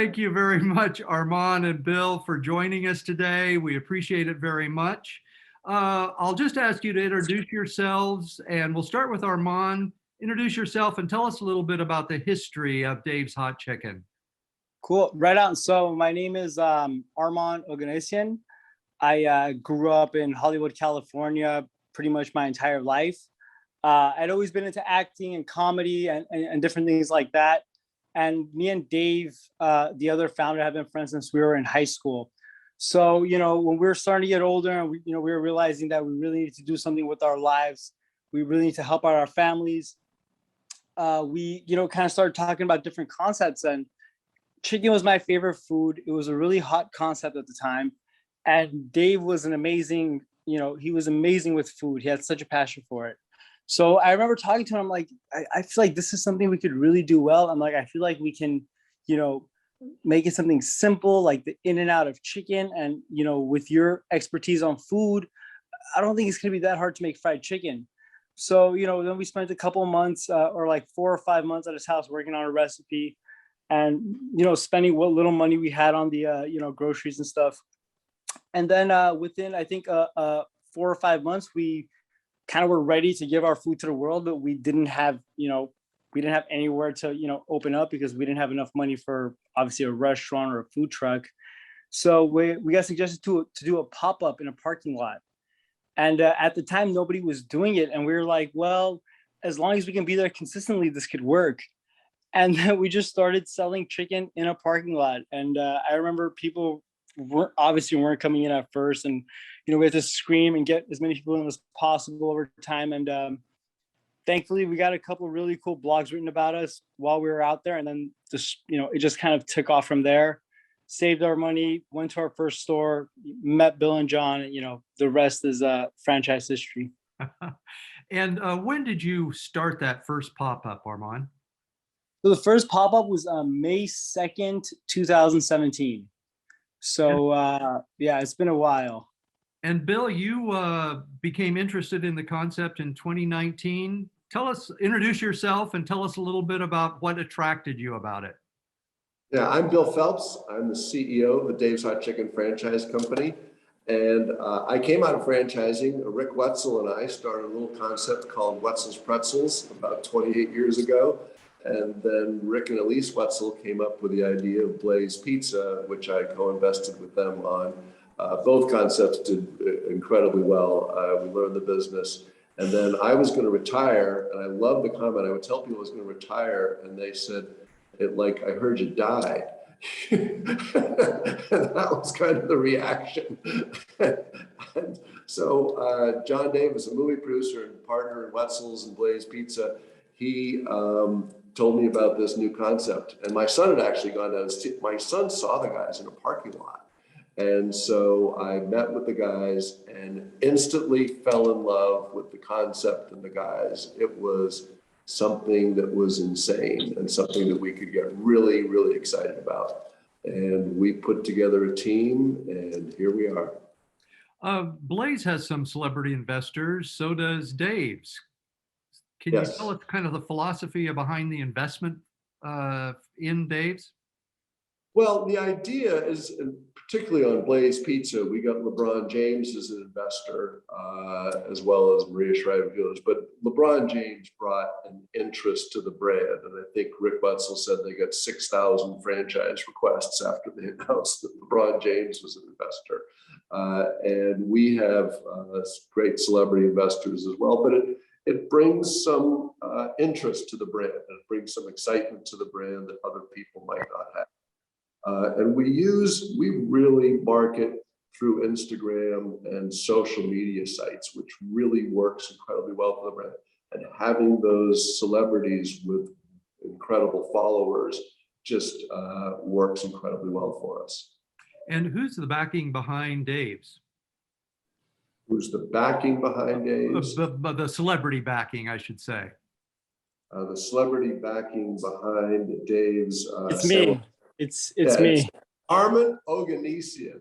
thank you very much, Armand and Bill, for joining us today. We appreciate it very much. I'll just ask you to introduce yourselves, and we'll start with Armand. Introduce yourself and tell us a little bit about the history of Dave's Hot Chicken. Cool. Right on. So my name is Armand Oganesian. I grew up in Hollywood, California, pretty much my entire life. I'd always been into acting and comedy and different things like that. And me and Dave, the other founder, have been friends since we were in high school. So, when we were starting to get older and we were realizing that we really need to do something with our lives, we really need to help out our families. We, kind of started talking about different concepts, and chicken was my favorite food. It was a really hot concept at the time. And Dave was an amazing, he was amazing with food. He had such a passion for it. So I remember talking to him, I'm like, I feel like this is something we could really do well. I'm like, I feel like we can, make it something simple, like the in and out of chicken. And, with your expertise on food, I don't think it's going to be that hard to make fried chicken. So, then we spent a couple of months or like 4 or 5 months at his house working on a recipe and, spending what little money we had on the, groceries and stuff. And then within, I think, 4 or 5 months, we kind of were ready to give our food to the world, but we didn't have, anywhere to, open up because we didn't have enough money for obviously a restaurant or a food truck. So we got suggested to do a pop-up in a parking lot. And at the time, nobody was doing it. And we were like, well, as long as we can be there consistently, this could work. And then we just started selling chicken in a parking lot. And I remember people weren't coming in at first. And, we had to scream and get as many people in as possible over time. And thankfully, we got a couple of really cool blogs written about us while we were out there. And then just, it just kind of took off from there. Saved our money, went to our first store, met Bill and John, and the rest is franchise history. And when did you start that first pop-up, Armand? So the first pop-up was May 2nd, 2017. So it's been a while. And Bill, you became interested in the concept in 2019. Introduce yourself and tell us a little bit about what attracted you about it. Yeah, I'm Bill Phelps. I'm the CEO of the Dave's Hot Chicken franchise company. And I came out of franchising. Rick Wetzel and I started a little concept called Wetzel's Pretzels about 28 years ago. And then Rick and Elise Wetzel came up with the idea of Blaze Pizza, which I co-invested with them on. Both concepts did incredibly well. We learned the business. And then I was going to retire, and I love the comment. I would tell people I was going to retire, and they said, I heard you died. And that was kind of the reaction. And so John Davis, a movie producer and partner in Wetzel's and Blaze Pizza, he told me about this new concept. And my son had actually gone down. My son saw the guys in a parking lot. And so I met with the guys and instantly fell in love with the concept and the guys. It was something that was insane and something that we could get really, really excited about. And we put together a team, and here we are. Blaze has some celebrity investors, so does Dave's. Can you tell us kind of the philosophy behind the investment in Dave's? Well, the idea is, particularly on Blaze Pizza, we got LeBron James as an investor, as well as Maria Shriver Village. But LeBron James brought an interest to the brand. And I think Rick Wetzel said they got 6,000 franchise requests after they announced that LeBron James was an investor. And we have great celebrity investors as well. But it brings some interest to the brand, and it brings some excitement to the brand that other people might not have. And we really market through Instagram and social media sites, which really works incredibly well for the brand. And having those celebrities with incredible followers just works incredibly well for us. And who's the backing behind Dave's? Who's the backing behind Dave's? The celebrity backing, I should say. The celebrity backing behind Dave's. It's me. It's me. It's Armand Oganesian.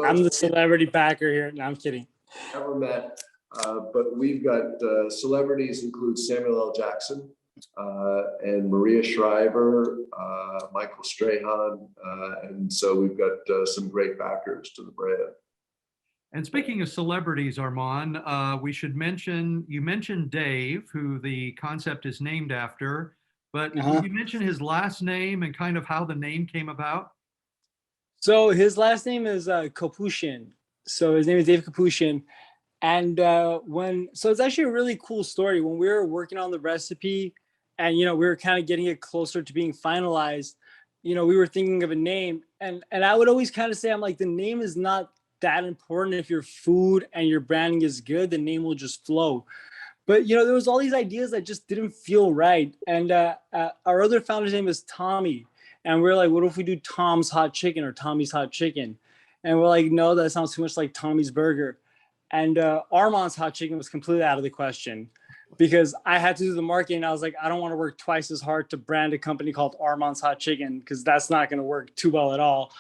I'm the celebrity backer here. No, I'm kidding. Ever met. But we've got celebrities include Samuel L. Jackson, and Maria Shriver, Michael Strahan. And so we've got some great backers to the brand. And speaking of celebrities, Armand, we should mention, you mentioned Dave, who the concept is named after, but Uh-huh. you mentioned his last name and kind of how the name came about? So his last name is Kapushin. So his name is Dave Kapushin. And so it's actually a really cool story. When we were working on the recipe and, we were kind of getting it closer to being finalized, we were thinking of a name. And I would always kind of say, I'm like, the name is not that important. If your food and your branding is good, the name will just flow. But, there was all these ideas that just didn't feel right. And our other founder's name is Tommy. And we're like, what if we do Tom's Hot Chicken or Tommy's Hot Chicken? And we're like, no, that sounds too much like Tommy's Burger. And Armand's Hot Chicken was completely out of the question because I had to do the marketing. I was like, I don't want to work twice as hard to brand a company called Armand's Hot Chicken because that's not going to work too well at all.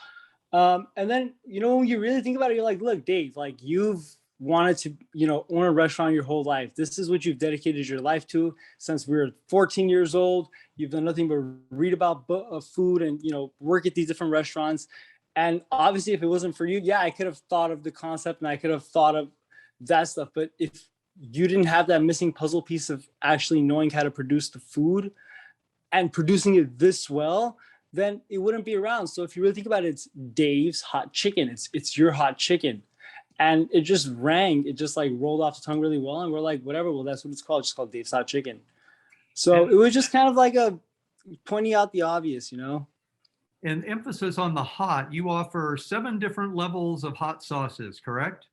And then, when you really think about it, you're like, look, Dave, like you've wanted to, own a restaurant your whole life. This is what you've dedicated your life to since we were 14 years old. You've done nothing but read about food and, work at these different restaurants. And obviously, if it wasn't for you, yeah, I could have thought of the concept and I could have thought of that stuff. But if you didn't have that missing puzzle piece of actually knowing how to produce the food and producing it this well, then it wouldn't be around. So if you really think about it, it's Dave's Hot Chicken. It's your hot chicken. And it just rang. It just like rolled off the tongue really well. And we're like, whatever. Well, that's what it's called. It's just called Dave's Hot Chicken. So it was just kind of like a pointing out the obvious, And emphasis on the hot, you offer 7 different levels of hot sauces, correct?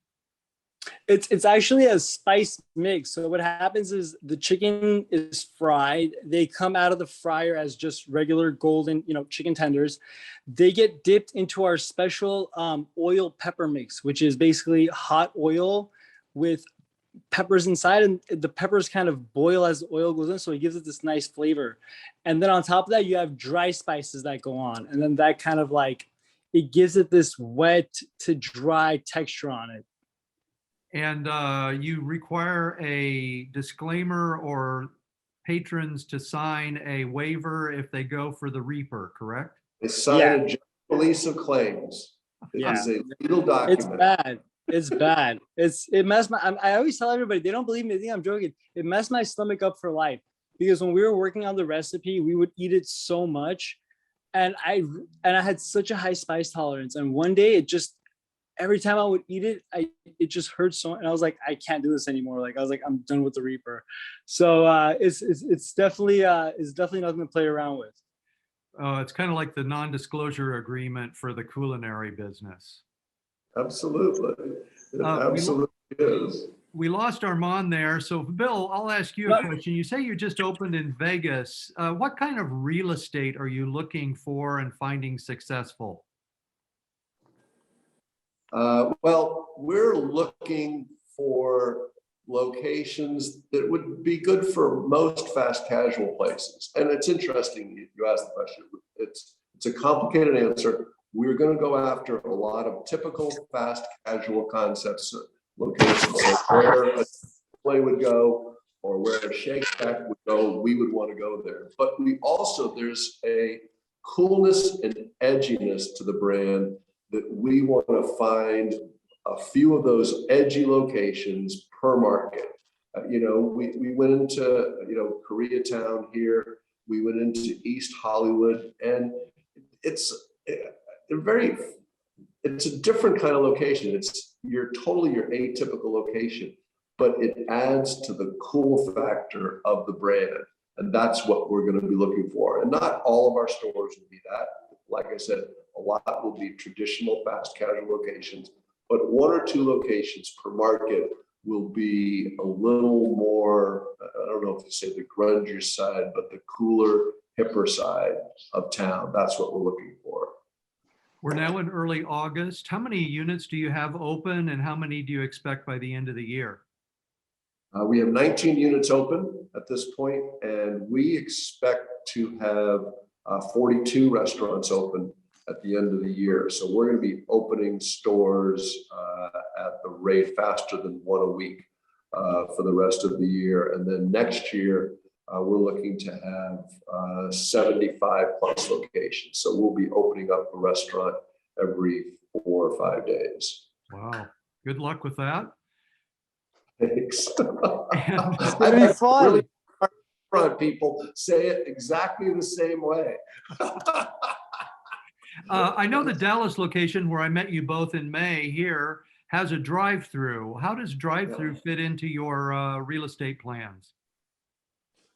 It's actually a spice mix. So what happens is the chicken is fried. They come out of the fryer as just regular golden, chicken tenders. They get dipped into our special oil pepper mix, which is basically hot oil with peppers inside, and the peppers kind of boil as the oil goes in, so it gives it this nice flavor. And then on top of that, you have dry spices that go on, and then that kind of like it gives it this wet to dry texture on it. And you require a disclaimer or patrons to sign a waiver if they go for the Reaper, correct? They sign a general release of claims. It Yeah. is a legal It's document. bad. It's bad. It messed my. I always tell everybody, they don't believe me. They think I'm joking. It messed my stomach up for life because when we were working on the recipe, we would eat it so much, and I had such a high spice tolerance. And one day, it just every time I would eat it, it just hurt so. And I was like, I can't do this anymore. Like I was like, I'm done with the Reaper. So it's definitely nothing to play around with. It's kind of like the non-disclosure agreement for the culinary business. Absolutely. It Uh, we- absolutely is. We lost Armand there. So Bill, I'll ask you a question. You say you just opened in Vegas. What kind of real estate are you looking for and finding successful? Well, we're looking for locations that would be good for most fast casual places. And it's interesting you asked the question. It's a complicated answer. We're going to go after a lot of typical fast casual concepts, locations. So where a play would go or where a Shake Shack would go, we would want to go there. But we also, there's a coolness and edginess to the brand that we want to find a few of those edgy locations per market. We went into, Koreatown here. We went into East Hollywood, and it's a different kind of location. It's your atypical location, but it adds to the cool factor of the brand. And that's what we're going to be looking for. And not all of our stores will be that. Like I said, a lot will be traditional fast casual locations, but 1 or 2 locations per market will be a little more, I don't know if you say the grungier side, but the cooler, hipper side of town. That's what we're looking for. We're now in early August. How many units do you have open and how many do you expect by the end of the year? We have 19 units open at this point, and we expect to have 42 restaurants open at the end of the year. So we're going to be opening stores at the rate faster than 1 a week for the rest of the year. And then next year, we're looking to have 75 plus locations. So we'll be opening up a restaurant every 4 or 5 days. Wow. Good luck with that. Thanks. And It's gonna be fun. Really front people say it exactly the same way. I know the Dallas location where I met you both in May here has a drive-through. How does drive-through fit into your real estate plans?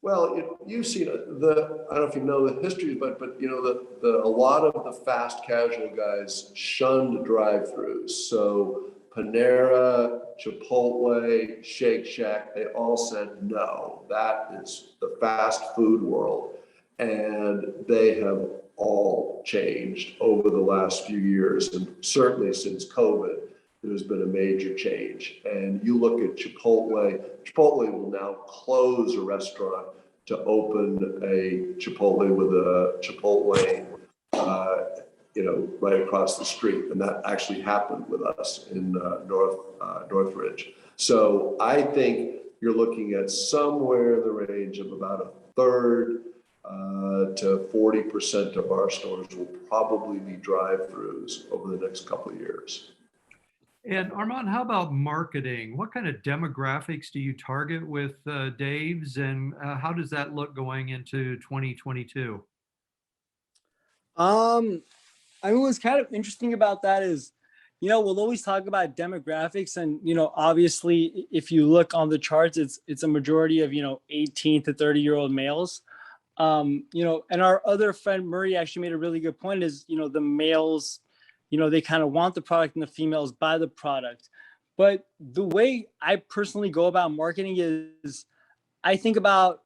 Well, you've seen the, I don't know if you know the history, but you know, a lot of the fast casual guys shunned drive-throughs. So Panera, Chipotle, Shake Shack, they all said, no, that is the fast food world. And they have all changed over the last few years. And certainly since COVID, there's been a major change. And you look at Chipotle will now close a restaurant to open a Chipotle with a Chipotle, you know, right across the street. And that actually happened with us in Northridge. So I think you're looking at somewhere in the range of about a third to 40% of our stores will probably be drive-throughs over the next couple of years. And Armand, how about marketing? What kind of demographics do you target with Dave's, and how does that look going into 2022? I mean, what's kind of interesting about that is, you know, we'll always talk about demographics, and you know, obviously, if you look on the charts, it's a majority of, you know, 18 to 30-year-old males. You know, and our other friend Murray actually made a really good point. Is, you know, the males, you know, they kind of want the product, and the females buy the product. But the way I personally go about marketing is, I think about,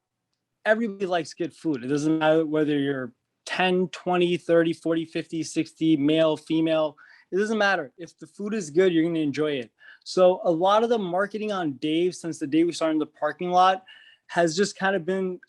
everybody likes good food. It doesn't matter whether you're 10, 20, 30, 40, 50, 60, male, female. It doesn't matter. If the food is good, you're going to enjoy it. So a lot of the marketing on Dave, since the day we started in the parking lot, has just kind of been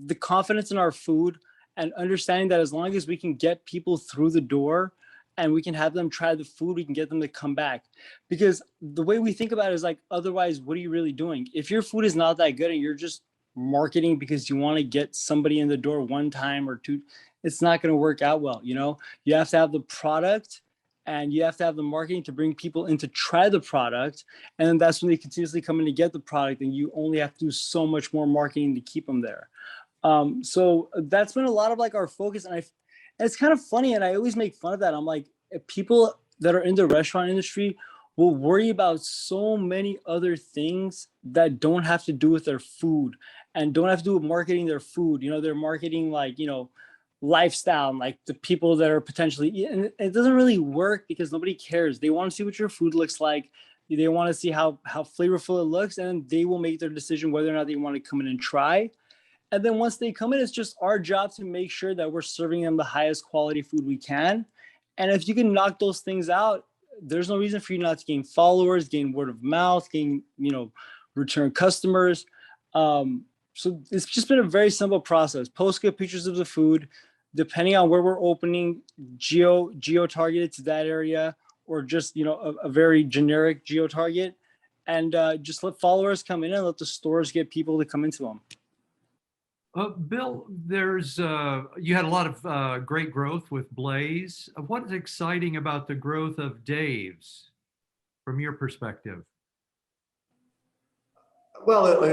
the confidence in our food, and understanding that as long as we can get people through the door and we can have them try the food, we can get them to come back. Because the way we think about it is like, otherwise, what are you really doing? If your food is not that good and you're just marketing because you want to get somebody in the door one time or two, it's not going to work out well. You know, you have to have the product, and you have to have the marketing to bring people in to try the product. And then that's when they continuously come in to get the product, and you only have to do so much more marketing to keep them there. So that's been a lot of like our focus. And it's kind of funny, and I always make fun of that. I'm like, people that are in the restaurant industry will worry about so many other things that don't have to do with their food, and don't have to do with marketing their food. You know, they're marketing like, you know, lifestyle, and like the people that are potentially, and it doesn't really work because nobody cares. They want to see what your food looks like. They want to see how flavorful it looks, and they will make their decision whether or not they want to come in and try. And then once they come in, it's just our job to make sure that we're serving them the highest quality food we can. And if you can knock those things out, there's no reason for you not to gain followers, gain word of mouth, gain, you know, return customers. So it's just been a very simple process. Post good pictures of the food, depending on where we're opening, geo targeted to that area, or just, you know, a very generic geo target, and just let followers come in and let the stores get people to come into them. Bill, there's you had a lot of great growth with Blaze. What's exciting about the growth of Dave's from your perspective? Well,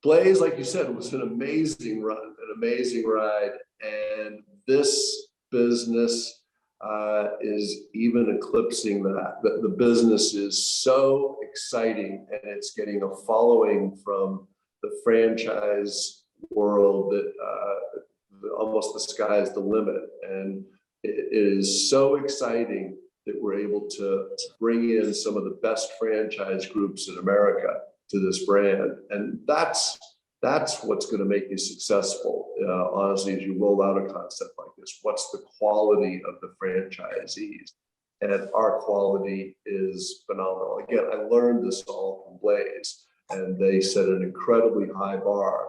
Blaze, like you said, was an amazing run, an amazing ride. And this business is even eclipsing that. The business is so exciting, and it's getting a following from the franchise world that almost the sky is the limit. And it is so exciting that we're able to bring in some of the best franchise groups in America to this brand. And that's what's going to make you successful, honestly, as you roll out a concept like this. What's the quality of the franchisees? And our quality is phenomenal. Again, I learned this all from Blaze, and they set an incredibly high bar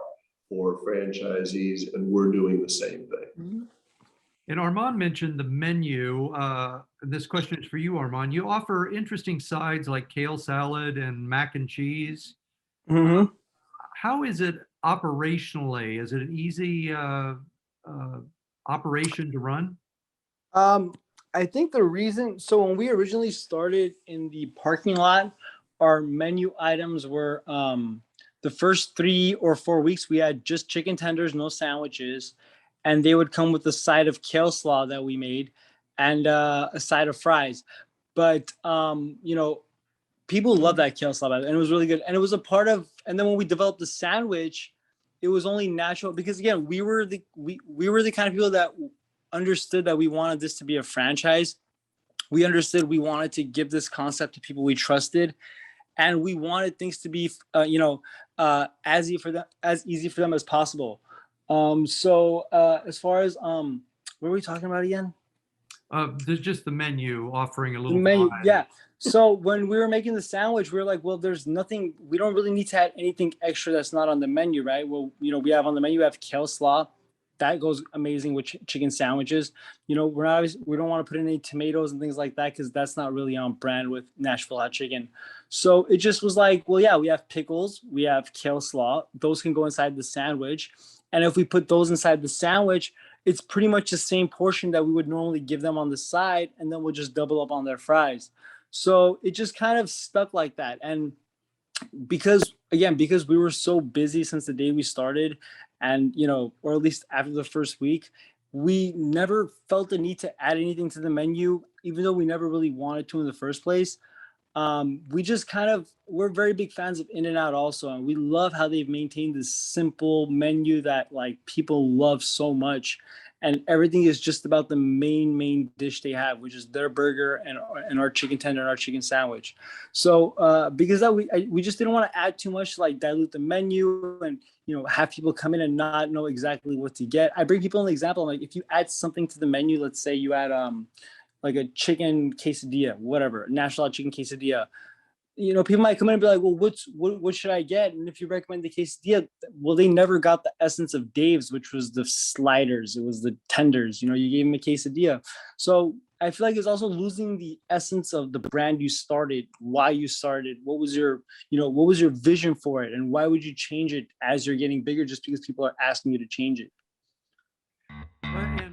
for franchisees, and we're doing the same thing. Mm-hmm. And Armand mentioned the menu. This question is for you, Armand. You offer interesting sides like kale salad and mac and cheese. Mm-hmm. How is it operationally? Is it an easy operation to run? I think the reason, so when we originally started in the parking lot, our menu items were the first 3 or 4 weeks we had just chicken tenders, no sandwiches, and they would come with a side of kale slaw that we made and a side of fries. But people love that kale slaw, and it was really good. And it was a part of. And then when we developed the sandwich, it was only natural because again, we were the kind of people that understood that we wanted this to be a franchise. We understood we wanted to give this concept to people we trusted, and we wanted things to be, as easy for them as possible. As far as what were we talking about again? There's just the menu offering a The little menu, variety. yeah. So when we were making the sandwich, we were like, well, there's nothing. We don't really need to add anything extra that's not on the menu, right? Well, we have on the menu, we have kale slaw. That goes amazing with chicken sandwiches. We don't want to put in any tomatoes and things like that because that's not really on brand with Nashville hot chicken. So it just was like, well, yeah, we have pickles, we have kale slaw. Those can go inside the sandwich. And if we put those inside the sandwich, it's pretty much the same portion that we would normally give them on the side, and then we'll just double up on their fries. So it just kind of stuck like that. And because we were so busy since the day we started, and or at least after the first week, we never felt the need to add anything to the menu, even though we never really wanted to in the first place. We just we're very big fans of In-N-Out also, and we love how they've maintained this simple menu that like people love so much, and everything is just about the main dish they have, which is their burger and our chicken tender and our chicken sandwich. So because that we just didn't want to add too much to like dilute the menu and have people come in and not know exactly what to get. I bring people an example. I'm like, if you add something to the menu, let's say you add like a chicken quesadilla, whatever, national chicken quesadilla. People might come in and be like, well, what should I get? And if you recommend the quesadilla, well, they never got the essence of Dave's, which was the sliders. It was the tenders. You gave them a quesadilla. So I feel like it's also losing the essence of the brand you started, why you started, what was your vision for it, and why would you change it as you're getting bigger just because people are asking you to change it? And